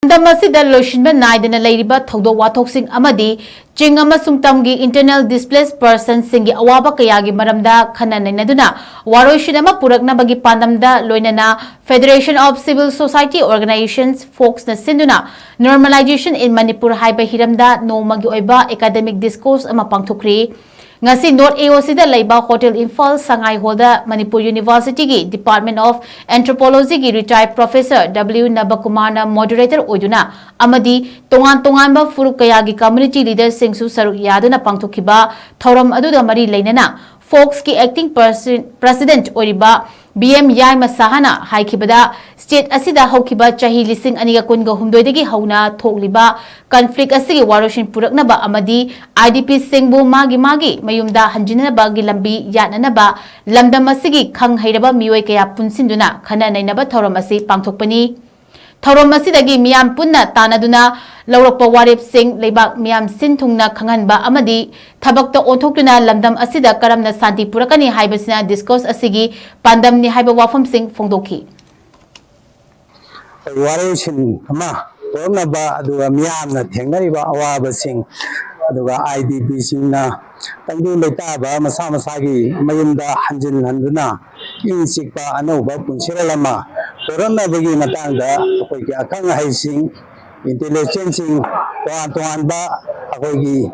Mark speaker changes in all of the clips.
Speaker 1: Lamdam Ashida Loisinba Naidana Leiriba Thoudok Wathoksing Amadi Ching Amasung Tamgi internal displaced persons SINGGI AWABA KAYAGI MARAMDA KHANNA NEINADUNA WAROISIN PURAKNABAGI PANDAMGA LOINANA Federation of Civil Society Organizations FOCS na SINDUNA Normalization in MANIPUR HAIBA HIRAMDA NONGMAGI OIBA academic discourse ama PANGTHOKKHRE ngasi North AOC da Leiriba Hotel Imphal Sangai Holda Manipur University gi Department of Anthropology gi retired Professor W Nabakumarna moderator oiduna amadi tongan ba furuk kaya gi community leaders singsu saruk yaduna pangthokhiba thoram aduda mari leinana FOCS ki acting president OIBA BM Yai Masahana haikibada state asida haukiba chahi lising aniga kunga humdoidagi hauna thokliba conflict asigi waroisin puraknaba amadi IDPS singbu magi mayumda hanjinaba gi lambi yananaba lamdam asigi khang hairaba mioi kaya punsinduna khana nainaba thoram asi pangthokpani thoram asidagi miyam punna tanaduna laurokpa warip sing leibak miyam sinthungna khanganba amadi thabakta onthokduna lamdam asida karamna santi purakani haibasina discourse asigi pandamni haiba wafam sing fongdokhi
Speaker 2: WAROISIN ama PURAKNABA aduga miyamna thengnariba awaba sing aduga IDPS singna tangdu leitaba masa masagi mayumda hanjinhanduna insikpa anauba punsiralama PURAKNABAGI matangda akoigi akang haising intelligence sing toan ba akoigi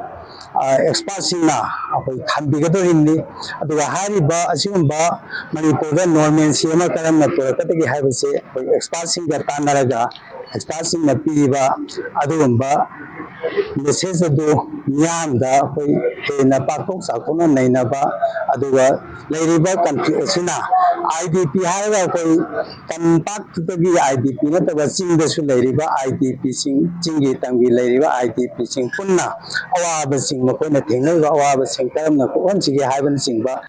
Speaker 2: expert singna akoi thambigadorinni aduga hariba asigumba manipurda normal sema karamna purakatagi haibase akoi expert singga tanaraga expert singna piba adugumba message adu miyamda akoi hena pakok sakona nainaba aduga leiriba country asina IDP haiba akoi kanpaktagi IDP nataga chingdasu leiriba IDP sing chingi tamgi leiriba IDP sing punna awaba sing makoina thengnaiba awaba sing karamna ko onchigi haiban singba